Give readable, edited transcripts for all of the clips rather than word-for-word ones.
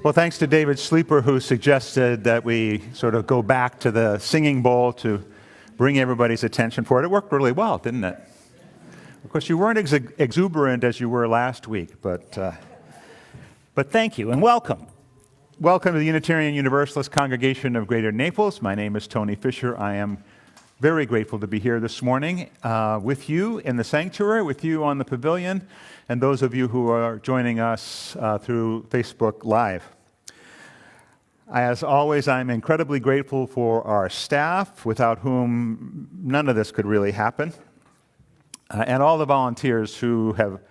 Well, thanks to David Sleeper, who suggested that we sort of go back to the singing bowl to bring everybody's attention for it. It worked really well, didn't it? Of course, you weren't exuberant as you were last week, but thank you and welcome. Welcome to the Unitarian Universalist Congregation of Greater Naples. My name is Tony Fisher. I am very grateful to be here this morning with you in the sanctuary, with you on the pavilion, and those of you who are joining us through Facebook Live. As always, I'm incredibly grateful for our staff, without whom none of this could really happen, and all the volunteers who have,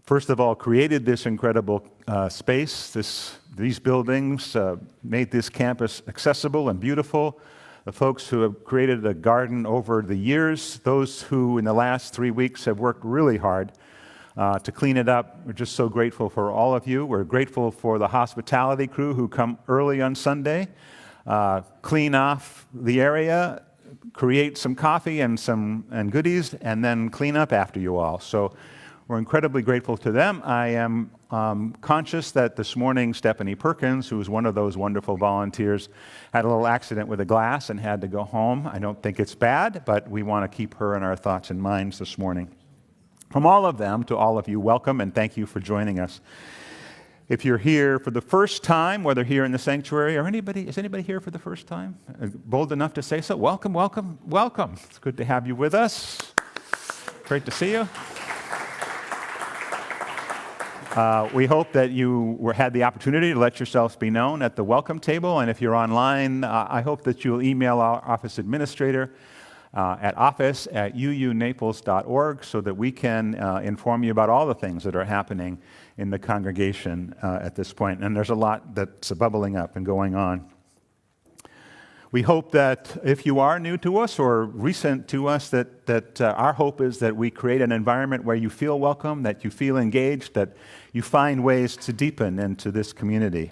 first of all, created this incredible space, these buildings, made this campus accessible and beautiful. The folks who have created a garden over the years, those who in the last 3 weeks have worked really hard to clean it up. We're just so grateful for all of you. We're grateful for the hospitality crew who come early on Sunday, clean off the area, create some coffee and goodies, and then clean up after you all. So we're incredibly grateful to them. I am conscious that this morning Stephanie Perkins, who is one of those wonderful volunteers, had a little accident with a glass and had to go home. I don't think it's bad, but we want to keep her in our thoughts and minds this morning. From all of them to all of you, welcome and thank you for joining us. If you're here for the first time, whether here in the sanctuary or is anybody here for the first time? Bold enough to say so? Welcome, welcome, welcome. It's good to have you with us. Great to see you. We hope that you had the opportunity to let yourselves be known at the welcome table, and if you're online, I hope that you'll email our office administrator at office@uunaples.org so that we can inform you about all the things that are happening in the congregation at this point. And there's a lot that's bubbling up and going on. We hope that if you are new to us or recent to us, that our hope is that we create an environment where you feel welcome, that you feel engaged, that you find ways to deepen into this community.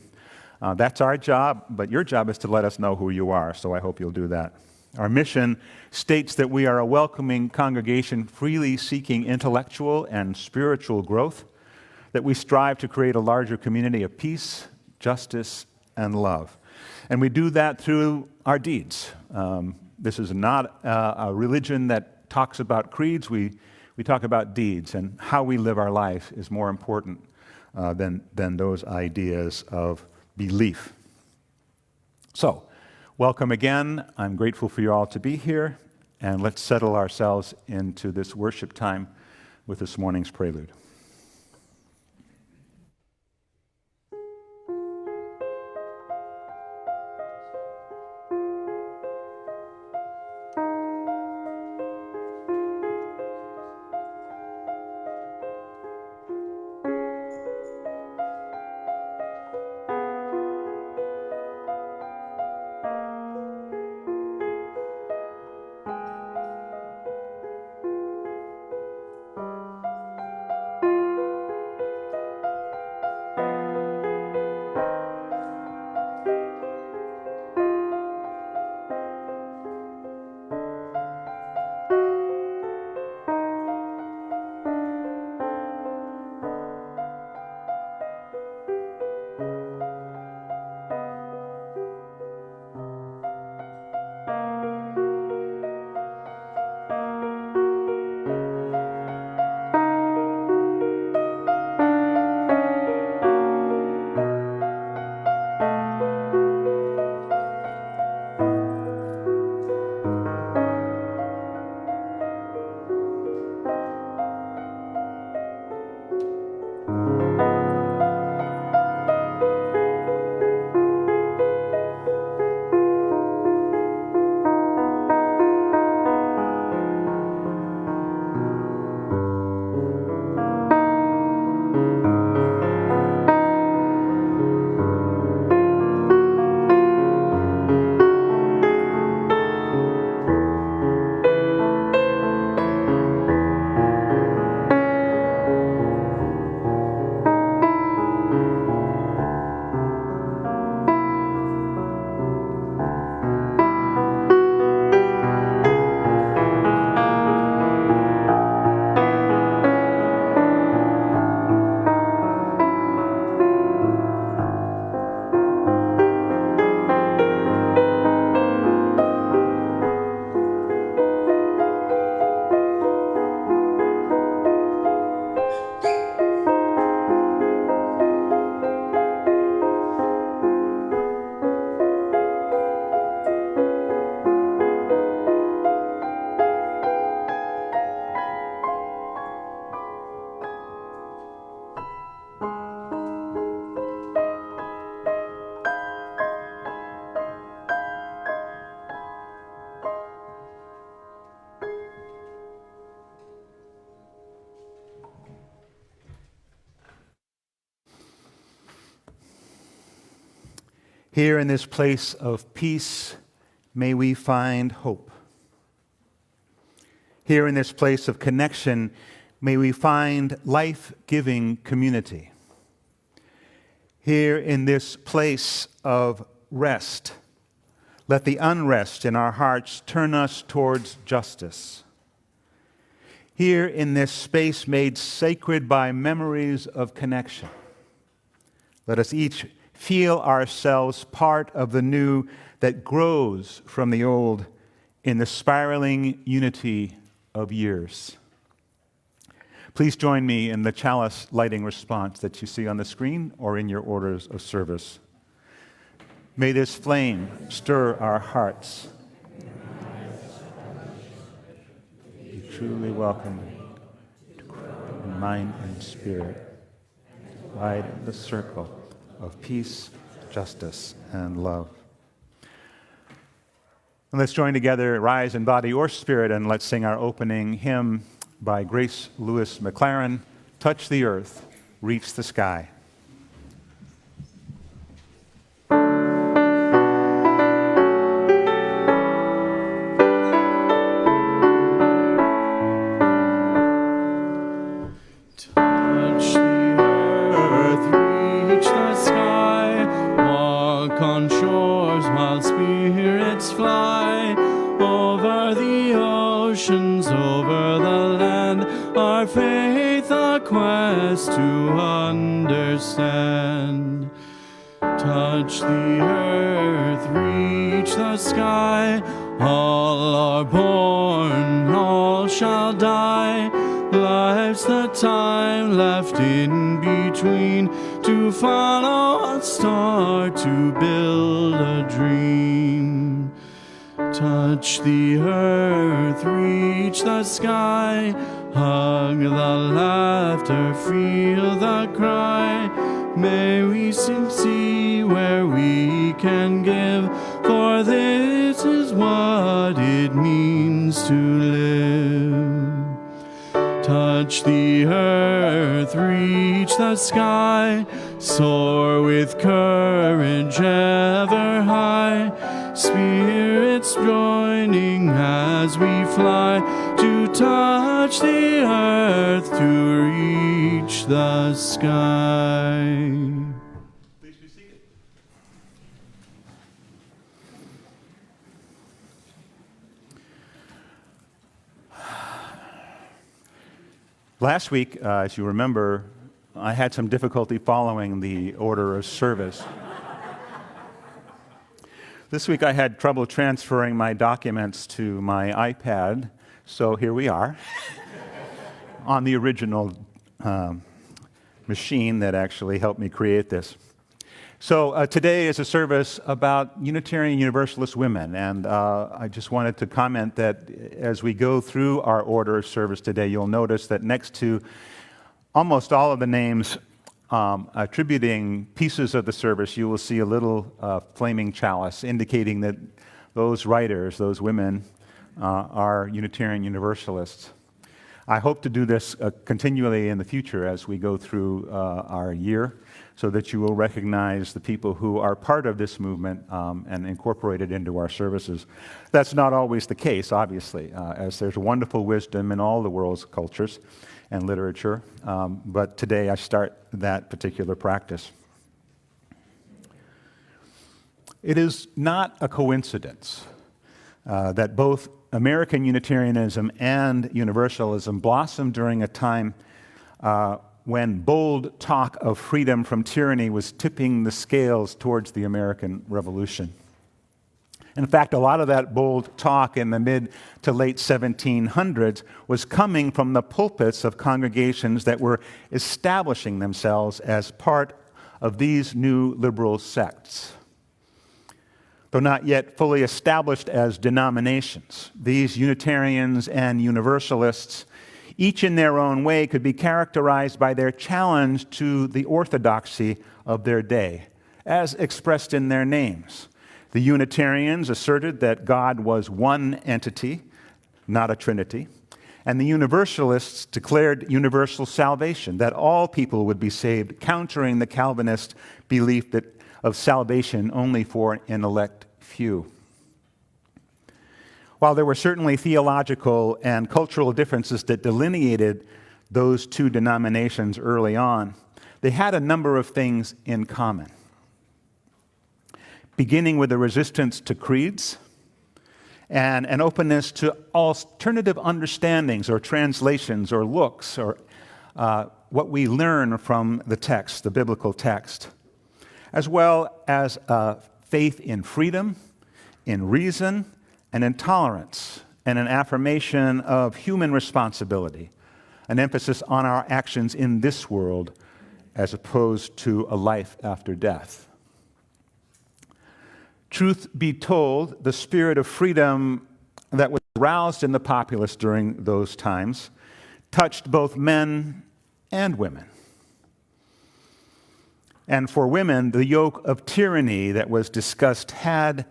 That's our job, but your job is to let us know who you are, so I hope you'll do that. Our mission states that we are a welcoming congregation freely seeking intellectual and spiritual growth, that we strive to create a larger community of peace, justice, and love. And we do that through our deeds. This is not a religion that talks about creeds. We talk about deeds, and how we live our life is more important than those ideas of belief. So, welcome again. I'm grateful for you all to be here, and let's settle ourselves into this worship time with this morning's prelude. Here in this place of peace, may we find hope. Here in this place of connection, may we find life-giving community. Here in this place of rest, let the unrest in our hearts turn us towards justice. Here in this space made sacred by memories of connection, let us each feel ourselves part of the new that grows from the old in the spiraling unity of years. Please join me in the chalice lighting response that you see on the screen or in your orders of service. May this flame stir our hearts. Be truly welcome in mind and spirit. Light in the circle of peace, justice, and love. And let's join together, rise in body or spirit, and let's sing our opening hymn by Grace Lewis McLaren, Touch the Earth, Reach the Sky. To understand. Touch the earth, reach the sky. All are born, all shall die. Life's the time left in between to follow a star, to build a dream. Touch the earth, reach the sky. Hug the laughter, feel the cry. May we see where we can give, for this is what it means to live. Touch the earth, reach the sky. Soar with courage ever high. Spirits joining as we fly to touch the earth, to reach the sky. Please be seated. Last week, as you remember, I had some difficulty following the order of service. This week I had trouble transferring my documents to my iPad, so here we are on the original machine that actually helped me create this. So today is a service about Unitarian Universalist women, and I just wanted to comment that as we go through our order of service today, you'll notice that next to almost all of the names attributing pieces of the service, you will see a little flaming chalice indicating that those writers, those women, are Unitarian Universalists. I hope to do this continually in the future as we go through our year, so that you will recognize the people who are part of this movement and incorporate it into our services. That's not always the case, obviously, as there's wonderful wisdom in all the world's cultures and literature, but today I start that particular practice. It is not a coincidence that both American Unitarianism and Universalism blossomed during a time when bold talk of freedom from tyranny was tipping the scales towards the American Revolution. In fact, a lot of that bold talk in the mid to late 1700s was coming from the pulpits of congregations that were establishing themselves as part of these new liberal sects. Though not yet fully established as denominations, these Unitarians and Universalists, each in their own way, could be characterized by their challenge to the orthodoxy of their day, as expressed in their names. The Unitarians asserted that God was one entity, not a trinity, and the Universalists declared universal salvation, that all people would be saved, countering the Calvinist belief that of salvation only for an elect few. While there were certainly theological and cultural differences that delineated those two denominations early on, they had a number of things in common. Beginning with a resistance to creeds and an openness to alternative understandings or translations or looks or what we learn from the text, the biblical text, as well as faith in freedom, in reason, and in tolerance, and an affirmation of human responsibility, an emphasis on our actions in this world as opposed to a life after death. Truth be told, the spirit of freedom that was aroused in the populace during those times touched both men and women. And for women, the yoke of tyranny that was discussed had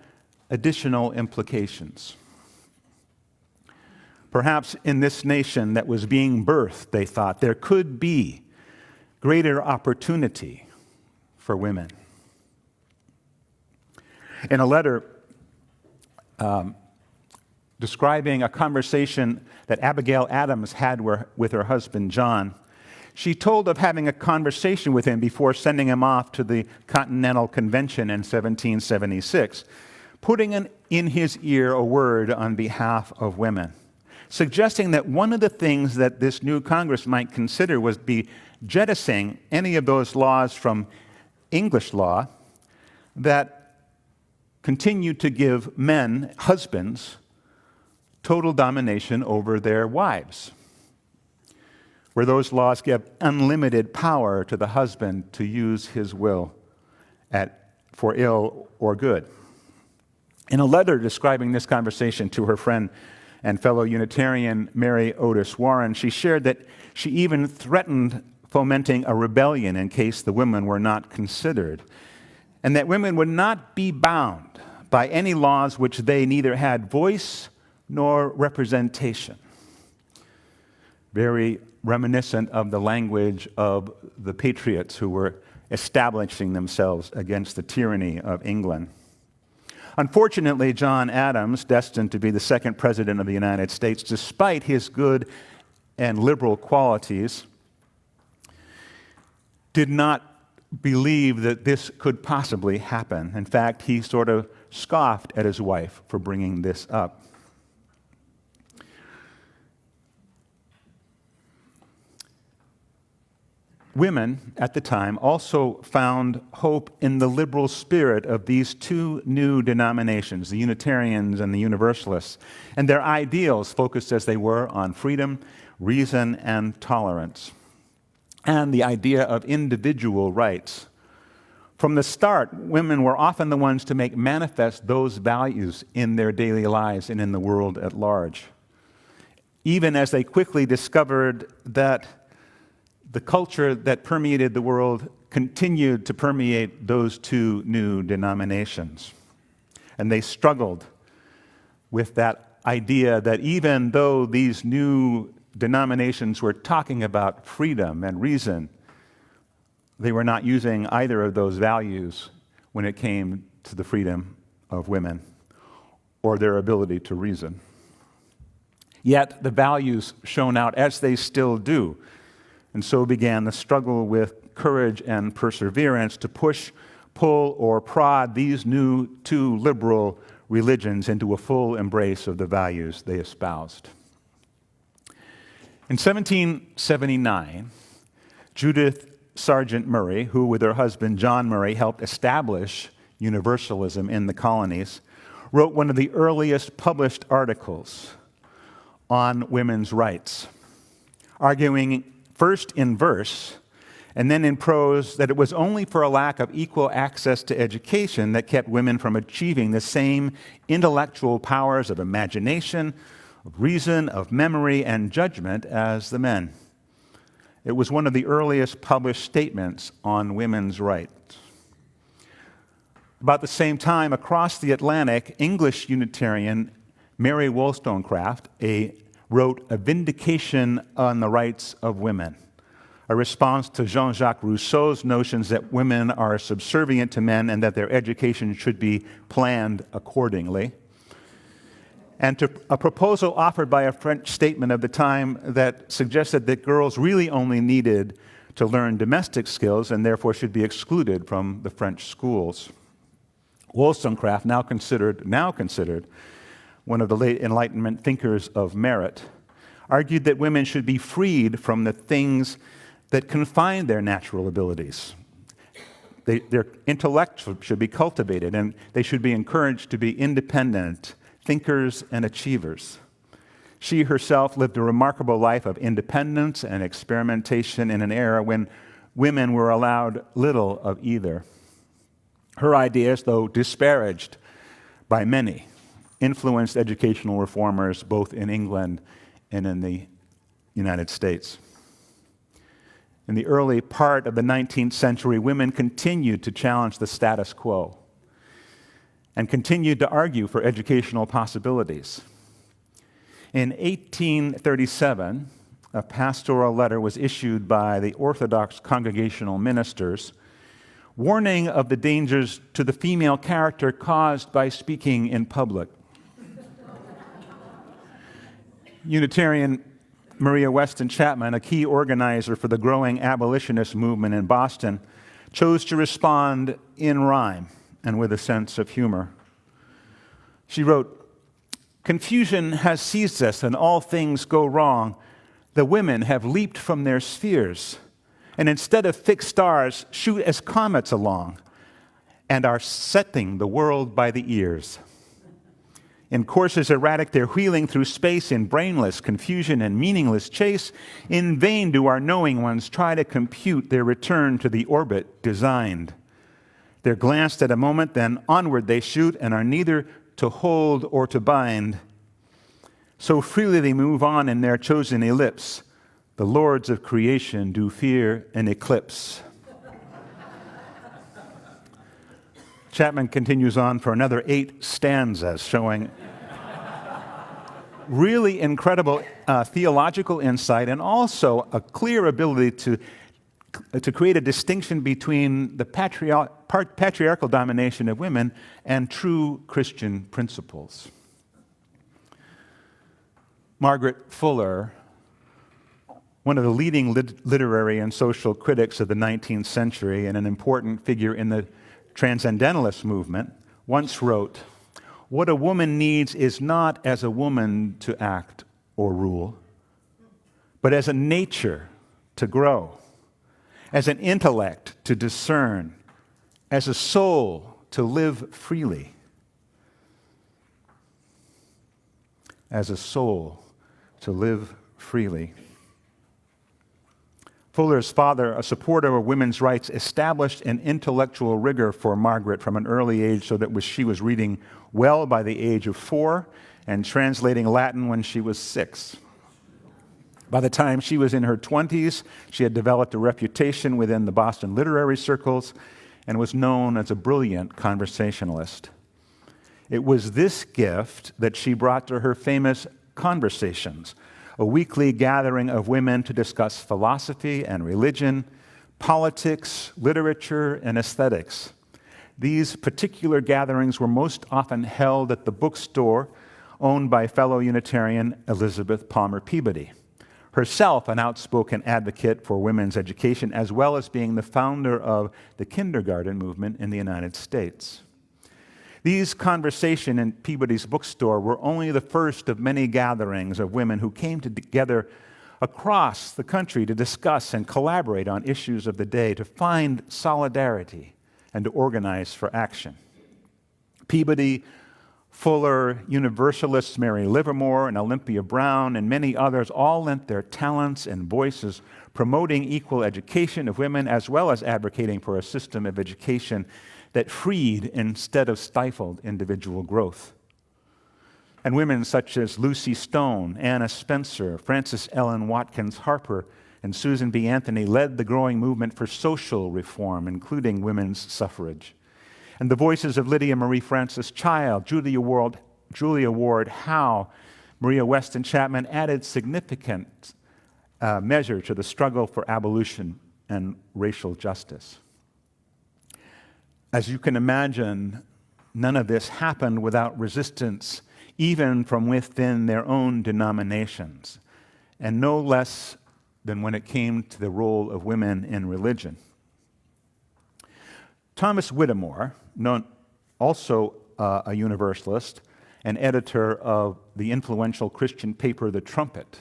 additional implications. Perhaps in this nation that was being birthed, they thought, there could be greater opportunity for women. In a letter describing a conversation that Abigail Adams had with her husband, John, she told of having a conversation with him before sending him off to the Continental Convention in 1776, putting in his ear a word on behalf of women, suggesting that one of the things that this new Congress might consider was be jettisoning any of those laws from English law that continue to give men, husbands, total domination over their wives, where those laws give unlimited power to the husband to use his will for ill or good. In a letter describing this conversation to her friend and fellow Unitarian Mary Otis Warren, she shared that she even threatened fomenting a rebellion in case the women were not considered, and that women would not be bound by any laws which they neither had voice nor representation. Very reminiscent of the language of the patriots who were establishing themselves against the tyranny of England. Unfortunately, John Adams, destined to be the second president of the United States, despite his good and liberal qualities, did not believe that this could possibly happen. In fact, he sort of scoffed at his wife for bringing this up. Women at the time also found hope in the liberal spirit of these two new denominations, the Unitarians and the Universalists, and their ideals, focused as they were on freedom, reason, and tolerance, and the idea of individual rights. From the start, women were often the ones to make manifest those values in their daily lives and in the world at large, even as they quickly discovered that the culture that permeated the world continued to permeate those two new denominations. And they struggled with that idea that even though these new denominations were talking about freedom and reason, they were not using either of those values when it came to the freedom of women or their ability to reason. Yet the values shone out, as they still do. And so began the struggle with courage and perseverance to push, pull, or prod these new two liberal religions into a full embrace of the values they espoused. In 1779, Judith Sargent Murray, who with her husband John Murray helped establish Universalism in the colonies, wrote one of the earliest published articles on women's rights, arguing first in verse and then in prose that it was only for a lack of equal access to education that kept women from achieving the same intellectual powers of imagination, of reason, of memory, and judgment as the men. It was one of the earliest published statements on women's rights. About the same time, across the Atlantic, English Unitarian Mary Wollstonecraft wrote A Vindication on the Rights of Women, a response to Jean-Jacques Rousseau's notions that women are subservient to men and that their education should be planned accordingly, and to a proposal offered by a French statesman of the time that suggested that girls really only needed to learn domestic skills and therefore should be excluded from the French schools. Wollstonecraft, now considered one of the late Enlightenment thinkers of merit, argued that women should be freed from the things that confine their natural abilities. Their intellect should be cultivated, and they should be encouraged to be independent thinkers and achievers. She herself lived a remarkable life of independence and experimentation in an era when women were allowed little of either. Her ideas, though disparaged by many, influenced educational reformers both in England and in the United States. In the early part of the 19th century, women continued to challenge the status quo and continued to argue for educational possibilities. In 1837, a pastoral letter was issued by the Orthodox Congregational Ministers warning of the dangers to the female character caused by speaking in public. Unitarian Maria Weston Chapman, a key organizer for the growing abolitionist movement in Boston, chose to respond in rhyme and with a sense of humor. She wrote, "Confusion has seized us and all things go wrong. The women have leaped from their spheres and instead of fixed stars shoot as comets along and are setting the world by the ears. In courses erratic, they're wheeling through space in brainless confusion and meaningless chase. In vain do our knowing ones try to compute their return to the orbit designed. They're glanced at a moment, then onward they shoot and are neither to hold or to bind. So freely they move on in their chosen ellipse. The lords of creation do fear an eclipse." Chapman continues on for another 8 stanzas, showing really incredible theological insight and also a clear ability to create a distinction between the patriarchal domination of women and true Christian principles. Margaret Fuller, one of the leading literary and social critics of the 19th century and an important figure in the Transcendentalist movement, once wrote, "What a woman needs is not as a woman to act or rule, but as a nature to grow, as an intellect to discern, as a soul to live freely." As a soul to live freely. Fuller's father, a supporter of women's rights, established an intellectual rigor for Margaret from an early age so that she was reading well by the age of 4 and translating Latin when she was 6. By the time she was in her 20s, she had developed a reputation within the Boston literary circles and was known as a brilliant conversationalist. It was this gift that she brought to her famous Conversations, a weekly gathering of women to discuss philosophy and religion, politics, literature, and aesthetics. These particular gatherings were most often held at the bookstore owned by fellow Unitarian Elizabeth Palmer Peabody, herself an outspoken advocate for women's education, as well as being the founder of the kindergarten movement in the United States. These conversations in Peabody's bookstore were only the first of many gatherings of women who came together across the country to discuss and collaborate on issues of the day, to find solidarity and to organize for action. Peabody, Fuller, Universalists Mary Livermore and Olympia Brown, and many others all lent their talents and voices promoting equal education of women, as well as advocating for a system of education that freed instead of stifled individual growth. And women such as Lucy Stone, Anna Spencer, Frances Ellen Watkins Harper, and Susan B. Anthony led the growing movement for social reform, including women's suffrage. And the voices of Lydia Marie Francis Child, Julia Ward Howe, Maria Weston Chapman added significant measure to the struggle for abolition and racial justice. As you can imagine, none of this happened without resistance, even from within their own denominations, and no less than when it came to the role of women in religion. Thomas Whittemore, also a Universalist and editor of the influential Christian paper The Trumpet,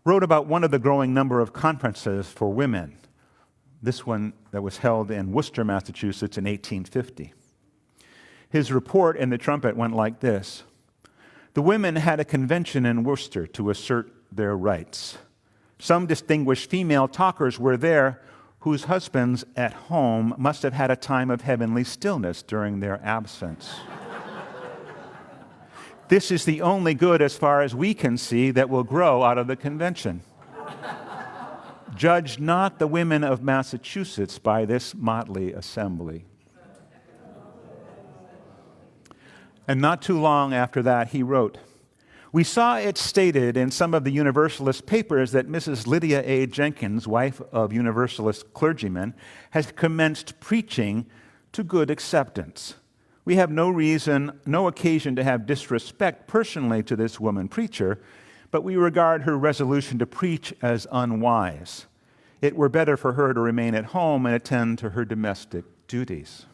wrote about one of the growing number of conferences for women, this one that was held in Worcester, Massachusetts in 1850. His report in The Trumpet went like this: "The women had a convention in Worcester to assert their rights. Some distinguished female talkers were there whose husbands at home must have had a time of heavenly stillness during their absence. This is the only good, as far as we can see, that will grow out of the convention. Judge not the women of Massachusetts by this motley assembly." And not too long after that, he wrote, "We saw it stated in some of the Universalist papers that Mrs. Lydia A. Jenkins, wife of Universalist clergymen, has commenced preaching to good acceptance. We have no occasion to have disrespect personally to this woman preacher, but we regard her resolution to preach as unwise. It were better for her to remain at home and attend to her domestic duties."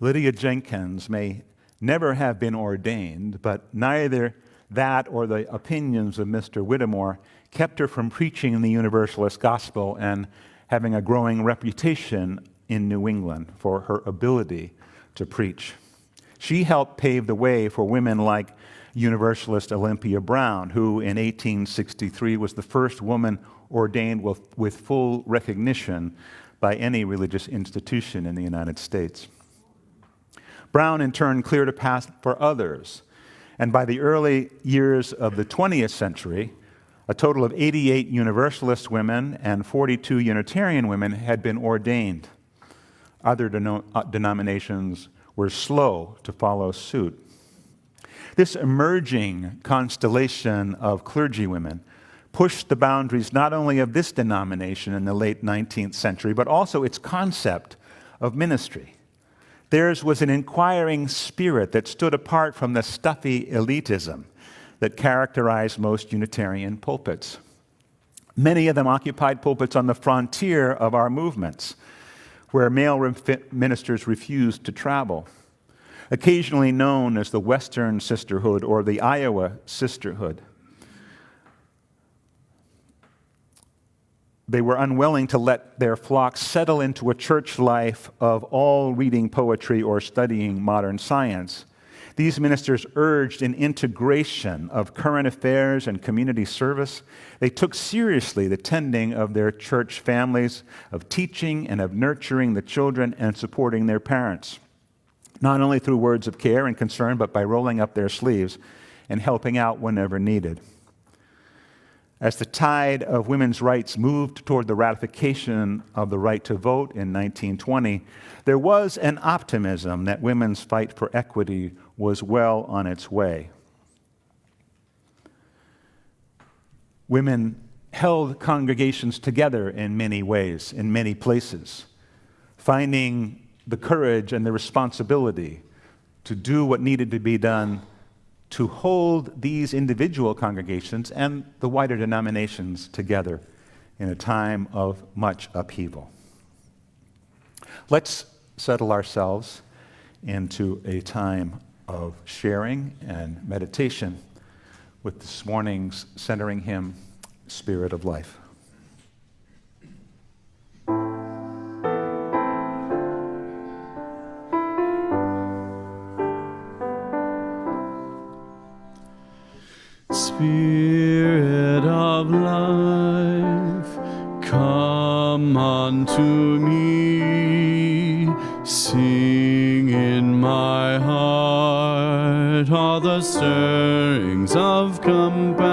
Lydia Jenkins may never have been ordained, but neither that or the opinions of Mr. Whittemore kept her from preaching the Universalist gospel and having a growing reputation in New England for her ability to preach. She helped pave the way for women like Universalist Olympia Brown, who in 1863 was the first woman ordained with full recognition by any religious institution in the United States. Brown, in turn, cleared a path for others, and by the early years of the 20th century, a total of 88 Universalist women and 42 Unitarian women had been ordained. Other denominations were slow to follow suit. This emerging constellation of clergywomen pushed the boundaries not only of this denomination in the late 19th century, but also its concept of ministry. Theirs was an inquiring spirit that stood apart from the stuffy elitism that characterized most Unitarian pulpits. Many of them occupied pulpits on the frontier of our movements, where male ministers refused to travel, occasionally known as the Western Sisterhood or the Iowa Sisterhood. They were unwilling to let their flocks settle into a church life of all reading poetry or studying modern science. These ministers urged an integration of current affairs and community service. They took seriously the tending of their church families, of teaching and of nurturing the children and supporting their parents, not only through words of care and concern, but by rolling up their sleeves and helping out whenever needed. As the tide of women's rights moved toward the ratification of the right to vote in 1920, there was an optimism that women's fight for equity was well on its way. Women held congregations together in many ways, in many places, finding the courage and the responsibility to do what needed to be done to hold these individual congregations and the wider denominations together in a time of much upheaval. Let's settle ourselves into a time of sharing and meditation with this morning's centering hymn, Spirit of Life. Spirit of life, come unto me. Sing in my heart all the stirrings of compassion.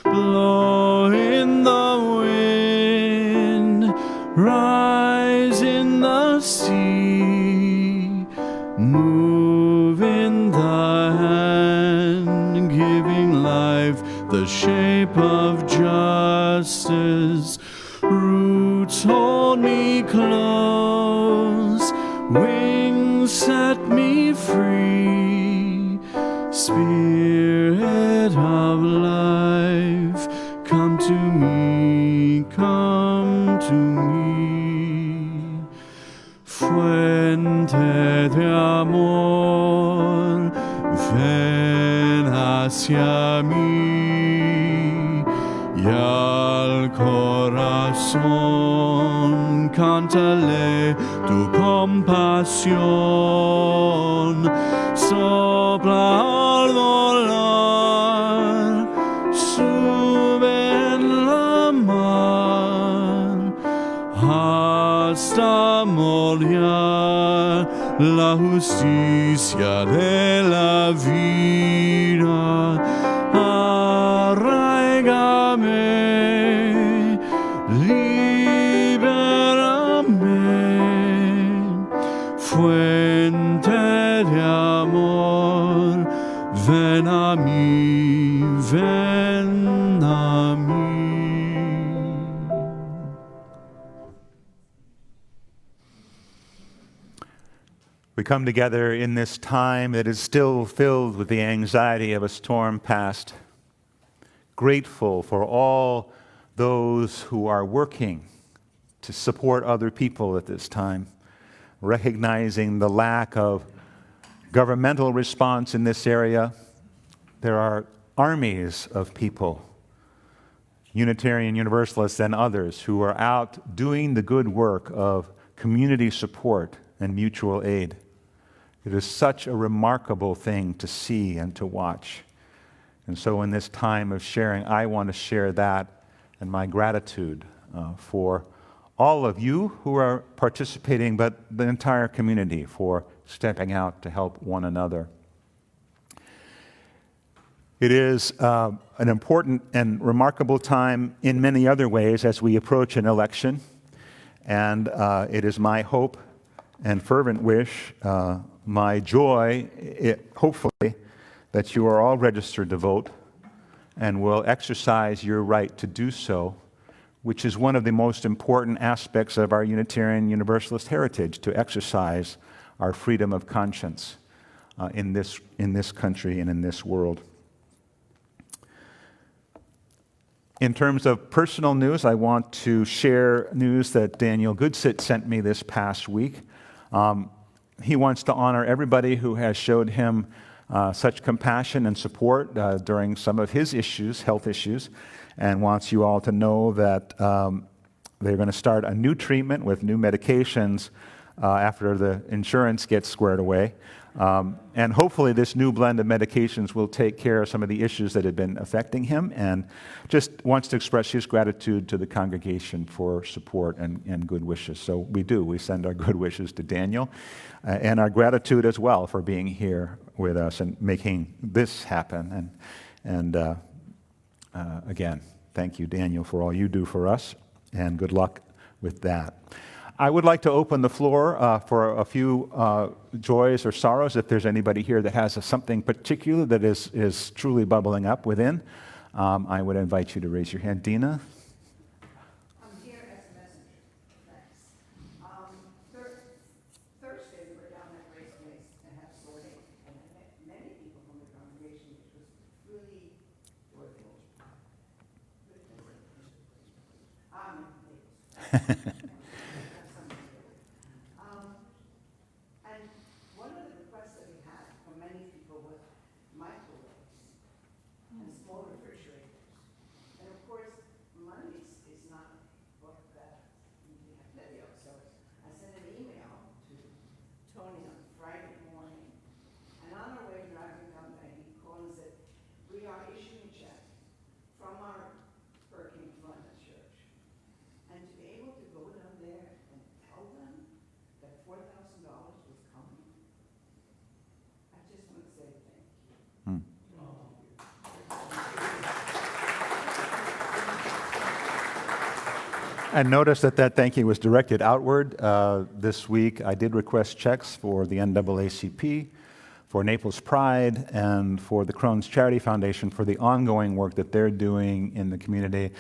Blow in the wind, rise in the sea, move in the hand, give giving life, the shape of justice. Roots hold me close, wings set me free. Spirit of life, come to me, come to me. Fuente de amor, ven hacia mí, y al corazón cántale tu compasión. Sopla al volar, sube en la mar, hasta moldear la justicia de la vida. Arraigame, libérame, fuente de amor, ven a mí, ven a mí. We come together in this time that is still filled with the anxiety of a storm past, grateful for all those who are working to support other people at this time, recognizing the lack of governmental response in this area. There are armies of people, Unitarian Universalists and others, who are out doing the good work of community support and mutual aid. It is such a remarkable thing to see and to watch. And so in this time of sharing, I want to share that and my gratitude for all of you who are participating, but the entire community for stepping out to help one another. It is an important and remarkable time in many other ways as we approach an election. And it is my hope and fervent wish, my joy, hopefully, that you are all registered to vote and will exercise your right to do so, which is one of the most important aspects of our Unitarian Universalist heritage, to exercise our freedom of conscience in this country and in this world. In terms of personal news, I want to share news that Daniel Goodsit sent me this past week. He wants to honor everybody who has showed him such compassion and support during some of his issues, health issues, and wants you all to know that they're going to start a new treatment with new medications after the insurance gets squared away. And hopefully this new blend of medications will take care of some of the issues that have been affecting him, and just wants to express his gratitude to the congregation for support and good wishes. So we send our good wishes to Daniel, and our gratitude as well for being here with us and making this happen. And again, thank you, Daniel, for all you do for us, and good luck with that. I would like to open the floor for a few joys or sorrows. If there's anybody here that has something particular that is truly bubbling up within, I would invite you to raise your hand. Dina? I'm here as a messenger. Thanks. Thursday, we were down at Grace Place to have sorting, and I met many people from the congregation, which was really joyful. And one of the requests that we had from many people was microwaves and small refrigerators. And of course, money is not what that we have video. So I sent an email to Tony on Friday morning, and on our way driving down there, he called and said, "We are issuing a check from our Hurricane Fund at church." And to be able to go down there and tell them that $4,000 was coming, I just want to say thank you. And notice that thank you was directed outward. This week, I did request checks for the NAACP, for Naples Pride and for the Crohn's Charity Foundation for the ongoing work that they're doing in the community.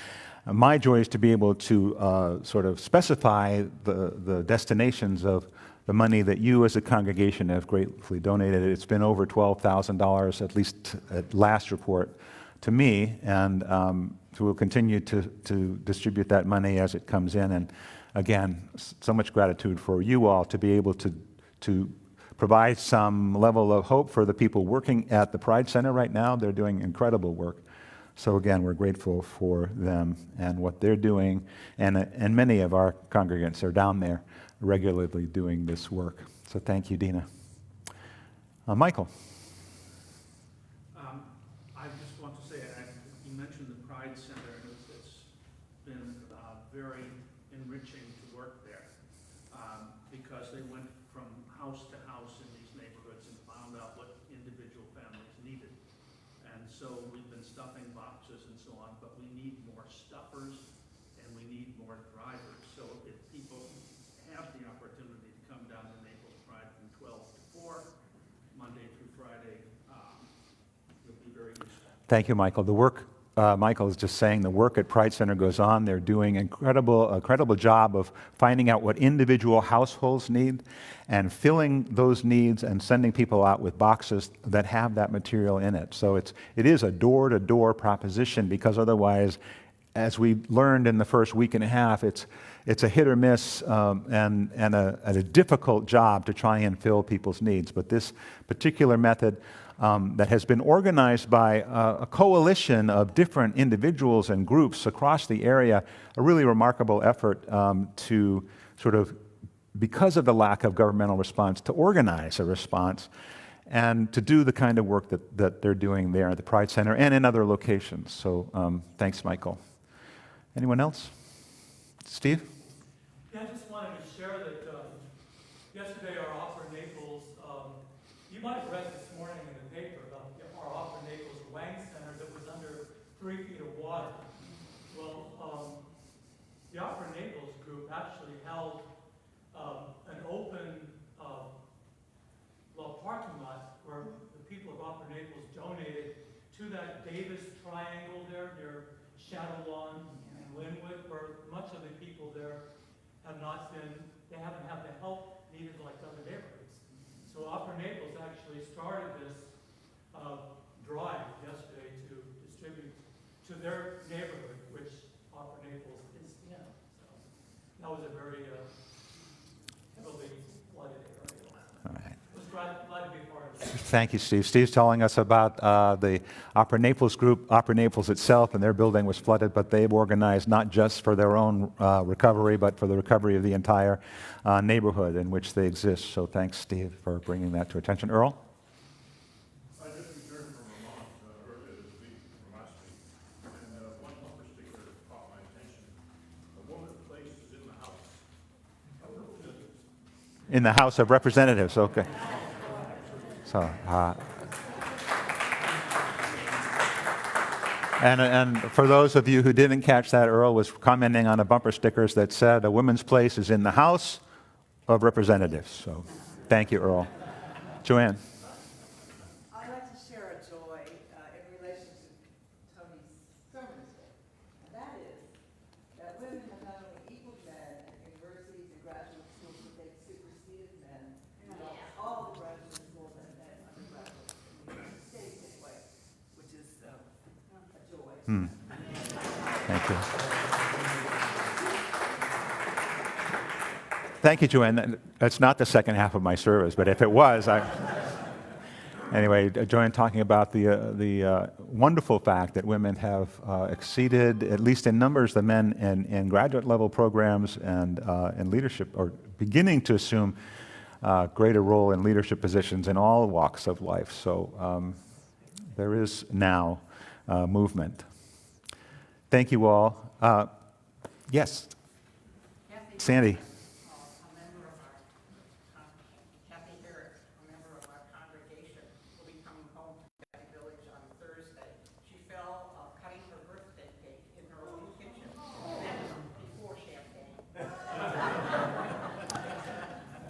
My joy is to be able to sort of specify the destinations of the money that you as a congregation have gratefully donated. It's been over $12,000, at least at last report, to me, and so we'll continue to distribute that money as it comes in. And again, so much gratitude for you all to be able to provide some level of hope for the people working at the Pride Center right now. They're doing incredible work. So again, we're grateful for them and what they're doing, and many of our congregants are down there regularly doing this work. So thank you, Dina. Michael. I just want to say, you mentioned the Pride Center, and it's been very enriching to work there because they went from house to house in these neighborhoods and found out what individual families needed. And so we've been stuffing boxes and so on, but we need more stuffers and we need more drivers. So if people have the opportunity to come down to Naples Pride from 12 to 4, Monday through Friday, it'll be very useful. Thank you, Michael. The work, Michael is just saying, the work at Pride Center goes on. They're doing incredible job of finding out what individual households need and filling those needs and sending people out with boxes that have that material in it. So it is a door-to-door proposition, because otherwise, as we learned in the first week and a half, it's a hit or miss and a difficult job to try and fill people's needs. But this particular method that has been organized by a coalition of different individuals and groups across the area, a really remarkable effort to sort of, because of the lack of governmental response, to organize a response and to do the kind of work that they're doing there at the Pride Center and in other locations. So thanks, Michael. Anyone else? Steve? Yeah, I just wanted to share that yesterday our Opera Naples, you might have read this morning in the paper about our Opera Naples Wang Center that was under 3 feet of water. Well, the Opera Naples group actually held an open parking lot where the people of Opera Naples donated to that Davis Triangle there near Shadow Lawn and Linwood, where much of the people there have not been, they haven't had the help needed like other neighborhoods. So Opera Naples actually started this drive yesterday to distribute to their neighborhood, which Opera Naples is in. So that was a very heavily flooded area. All right. I was glad to be part of it. Thank you, Steve. Steve's telling us about the Opera Naples group. Opera Naples itself and their building was flooded, but they've organized not just for their own recovery, but for the recovery of the entire neighborhood in which they exist. So thanks, Steve, for bringing that to attention. Earl? I just returned from Vermont earlier this week, from last week, and one bumper sticker caught my attention. A woman's place is in the House of Representatives. In the House of Representatives, okay. So, and for those of you who didn't catch that, Earl was commenting on a bumper stickers that said, "A woman's place is in the House of Representatives." So, thank you, Earl. Joanne. I'd like to share a joy in relation to Tony's sermon today. And that is that women have not only equaled men at universities and graduate schools, but they've superseded men in all the graduate schools and undergraduate states anyway, which is a joy. Thank you. Thank you, Joanne. That's not the second half of my service, but if it was, Anyway, Joanne talking about the wonderful fact that women have exceeded, at least in numbers, the men in graduate level programs and in leadership, or beginning to assume greater role in leadership positions in all walks of life. So there is now movement. Thank you all. Yes, Sandy. A member of our, Kathy Harris, a member of our congregation, will be coming home to Betty Village on Thursday. She fell cutting her birthday cake in her own kitchen, before champagne.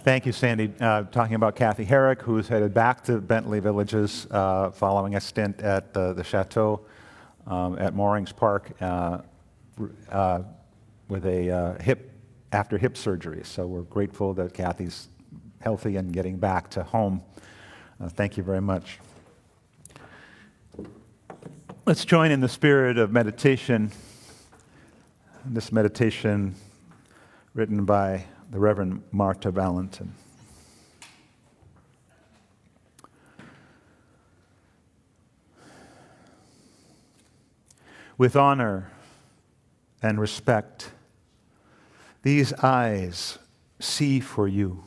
Thank you, Sandy. Talking about Kathy Herrick, who's headed back to Bentley Villages following a stint at the Chateau at Moorings Park with a after hip surgery. So we're grateful that Kathy's healthy and getting back to home. Thank you very much. Let's join in the spirit of meditation. This meditation written by the Reverend Marta Valentin. With honor and respect, these eyes see for you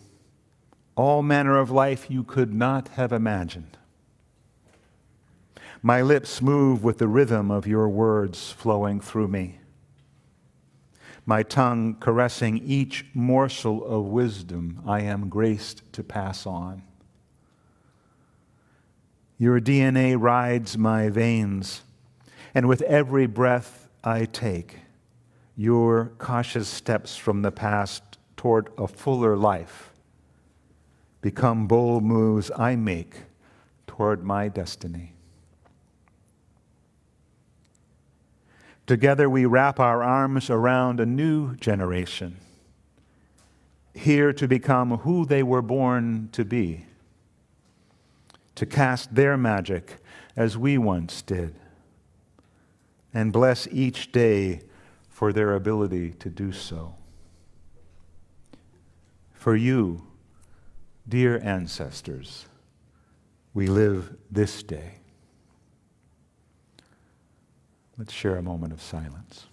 all manner of life you could not have imagined. My lips move with the rhythm of your words flowing through me, my tongue caressing each morsel of wisdom I am graced to pass on. Your DNA rides my veins, and with every breath I take, your cautious steps from the past toward a fuller life become bold moves I make toward my destiny. Together we wrap our arms around a new generation, here to become who they were born to be, to cast their magic as we once did, and bless each day for their ability to do so. For you, dear ancestors, we live this day. Let's share a moment of silence.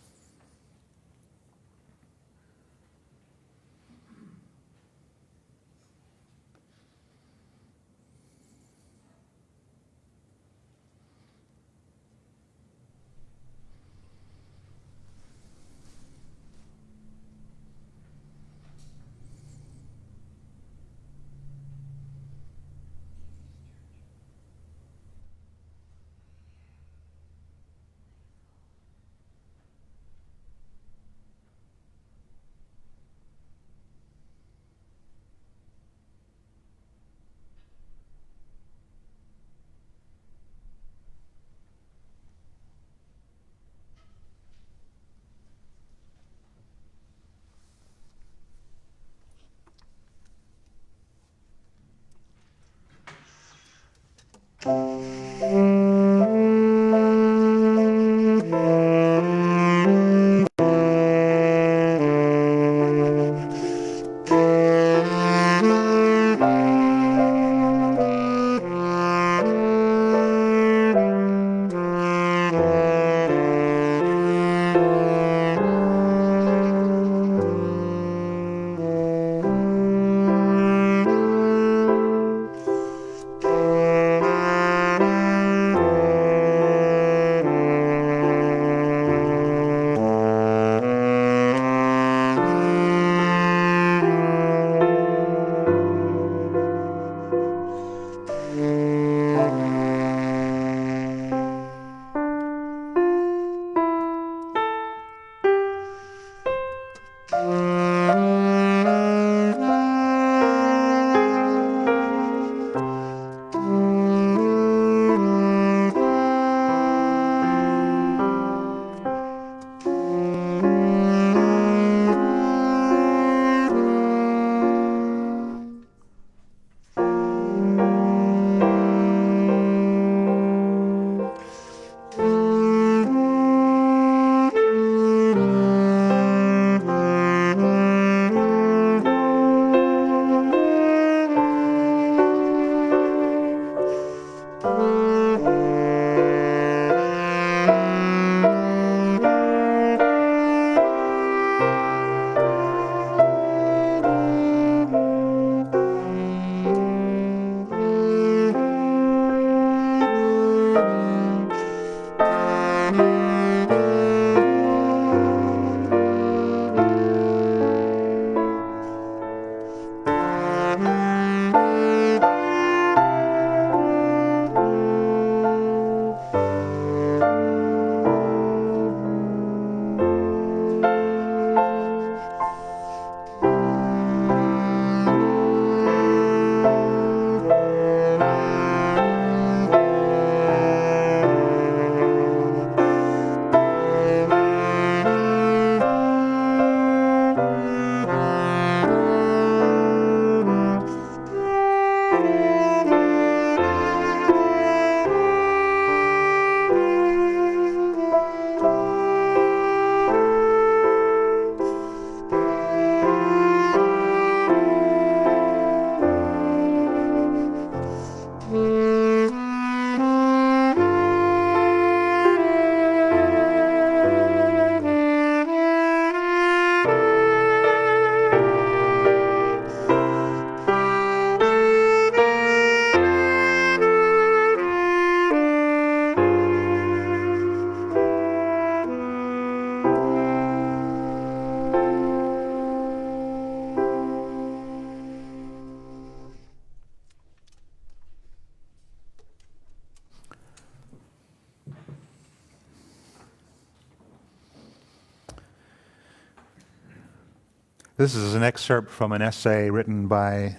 This is an excerpt from an essay written by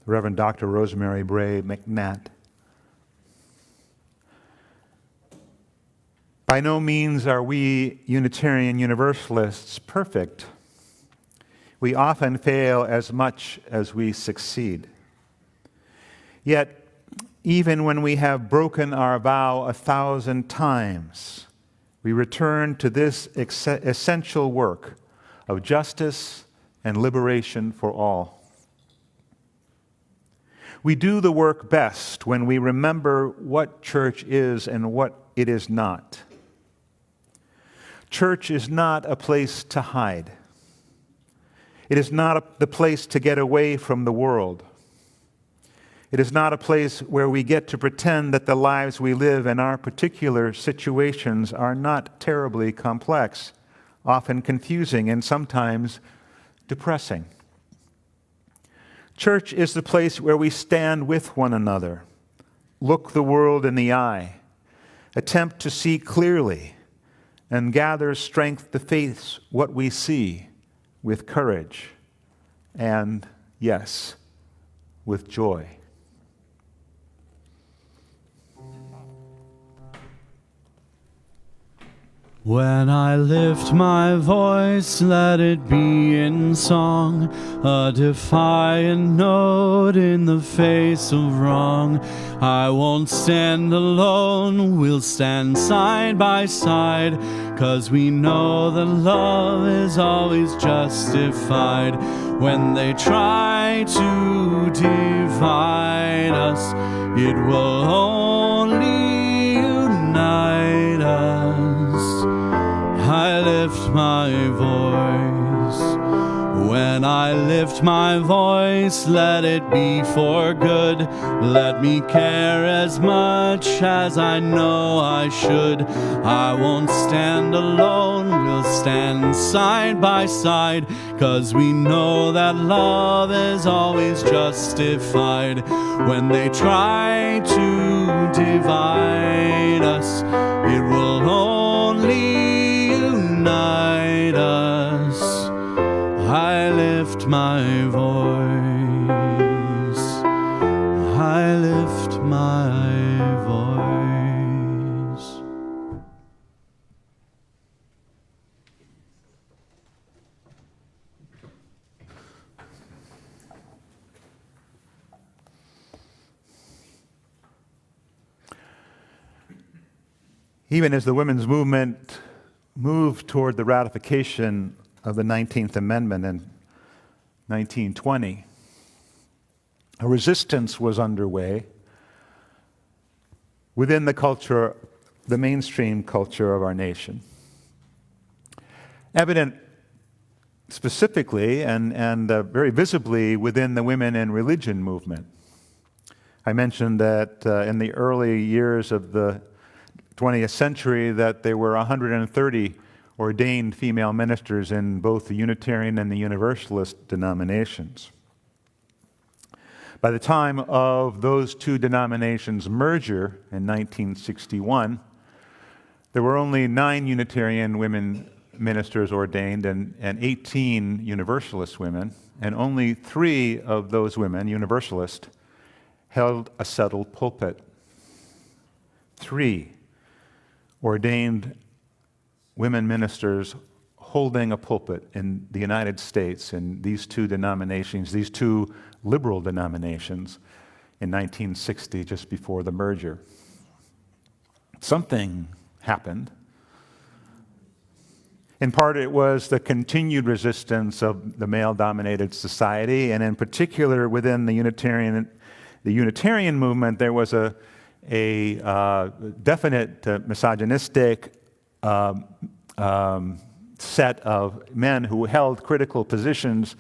Reverend Dr. Rosemary Bray McNatt. By no means are we Unitarian Universalists perfect. We often fail as much as we succeed. Yet, even when we have broken our vow 1,000 times, we return to this essential work of justice and liberation for all. We do the work best when we remember what church is and what it is not. Church is not a place to hide. It is not the place to get away from the world. It is not a place where we get to pretend that the lives we live in our particular situations are not terribly complex, often confusing, and sometimes depressing. Church is the place where we stand with one another, look the world in the eye, attempt to see clearly, and gather strength to face what we see with courage and, yes, with joy. When I lift my voice, let it be in song, a defiant note in the face of wrong. I won't stand alone, we'll stand side by side, 'cause we know that love is always justified. When they try to divide us, it will only unite us. I lift my voice. When I lift my voice, let it be for good. Let me care as much as I know I should. I won't stand alone, we'll stand side by side, 'cause we know that love is always justified. When they try to divide us, it will only unite us. I lift my voice. I lift my voice. Even as the women's movement moved toward the ratification of the 19th Amendment in 1920, a resistance was underway within the culture, the mainstream culture of our nation. Evident specifically and very visibly within the women in religion movement. I mentioned that in the early years of the 20th century that there were 130 ordained female ministers in both the Unitarian and the Universalist denominations. By the time of those two denominations' merger in 1961, there were only 9 Unitarian women ministers ordained and 18 Universalist women, and only 3 of those women, Universalist, held a settled pulpit. 3 ordained women ministers holding a pulpit in the United States in these two denominations, these two liberal denominations in 1960, just before the merger. Something happened. In part, it was the continued resistance of the male-dominated society, and in particular within the Unitarian movement, there was a definite misogynistic set of men who held critical positions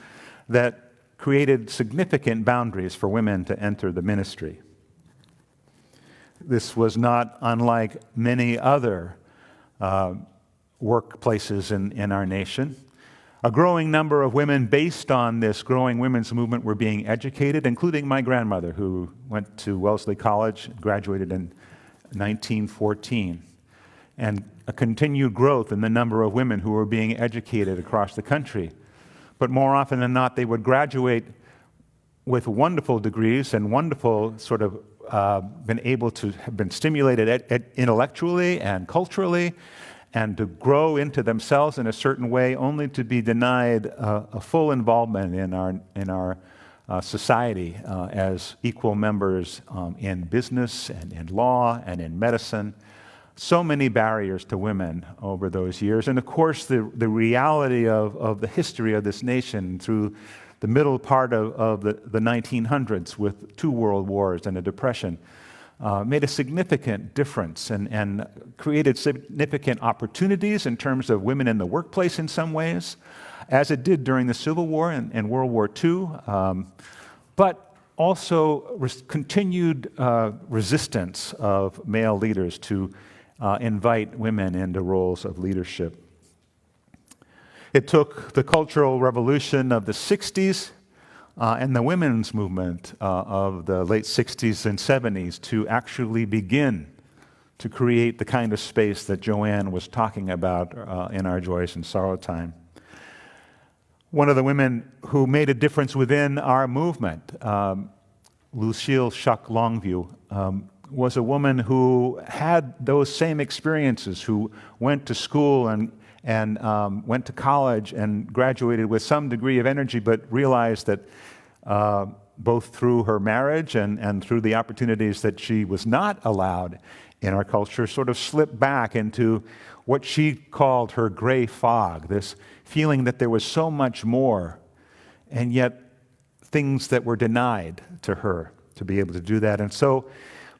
that created significant boundaries for women to enter the ministry. This was not unlike many other workplaces in our nation. A growing number of women based on this growing women's movement were being educated, including my grandmother, who went to Wellesley College, graduated in 1914. And a continued growth in the number of women who were being educated across the country but more often than not, they would graduate with wonderful degrees and wonderful sort of been able to have been stimulated intellectually and culturally and to grow into themselves in a certain way, only to be denied a full involvement in our society as equal members in business and in law and in medicine. So many barriers to women over those years. And of course, the reality of the history of this nation through the middle part of the 1900s with 2 world wars and a depression made a significant difference and created significant opportunities in terms of women in the workplace in some ways, as it did during the Civil War and World War II, but also continued resistance of male leaders to invite women into roles of leadership. It took the Cultural Revolution of the 60s and the women's movement of the late 60s and 70s to actually begin to create the kind of space that Joanne was talking about in Our Joys and Sorrow Time. One of the women who made a difference within our movement, Lucille Shuck Longview, was a woman who had those same experiences, who went to school and went to college and graduated with some degree of energy, but realized that both through her marriage and through the opportunities that she was not allowed in our culture, sort of slipped back into what she called her gray fog, this feeling that there was so much more, and yet things that were denied to her to be able to do that. And so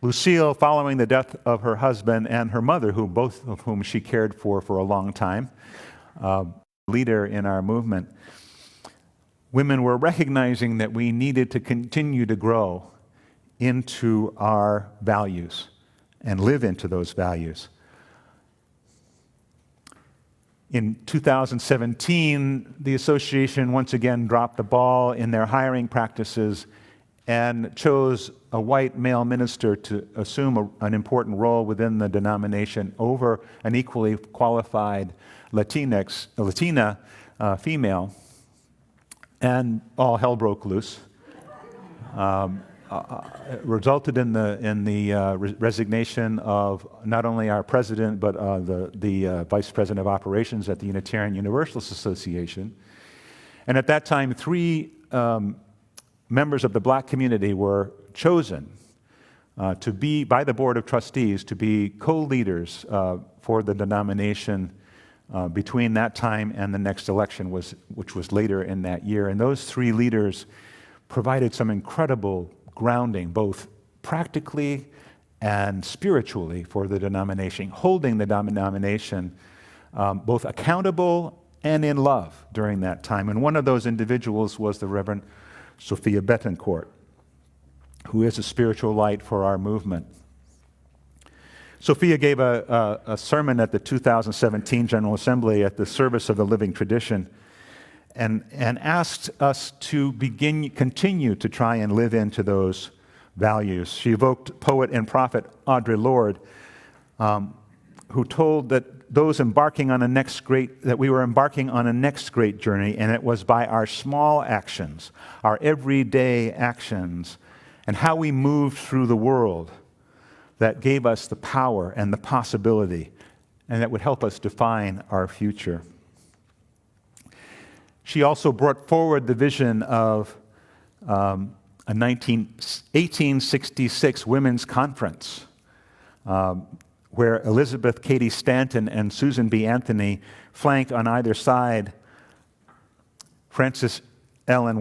Lucille, following the death of her husband and her mother, both of whom she cared for a long time, leader in our movement, women were recognizing that we needed to continue to grow into our values and live into those values. In 2017, the association once again dropped the ball in their hiring practices and chose a white male minister to assume an important role within the denomination over an equally qualified Latina female, and all hell broke loose. It resulted in the resignation of not only our president, but the vice president of operations at the Unitarian Universalist Association. And at that time, 3 members of the black community were chosen to be, by the Board of Trustees, to be co-leaders for the denomination between that time and the next election, which was later in that year. And those 3 leaders provided some incredible grounding, both practically and spiritually, for the denomination, holding the denomination both accountable and in love during that time. And one of those individuals was the Reverend Sophia Betancourt, who is a spiritual light for our movement. Sophia gave a sermon at the 2017 General Assembly at the service of the Living Tradition, and asked us to continue to try and live into those values. She evoked poet and prophet Audre Lorde, who told that we were embarking on a next great journey, and it was by our small actions, our everyday actions, and how we moved through the world that gave us the power and the possibility, and that would help us define our future. She also brought forward the vision of a 1866 women's conference, where Elizabeth Cady Stanton and Susan B. Anthony flanked on either side Frances Ellen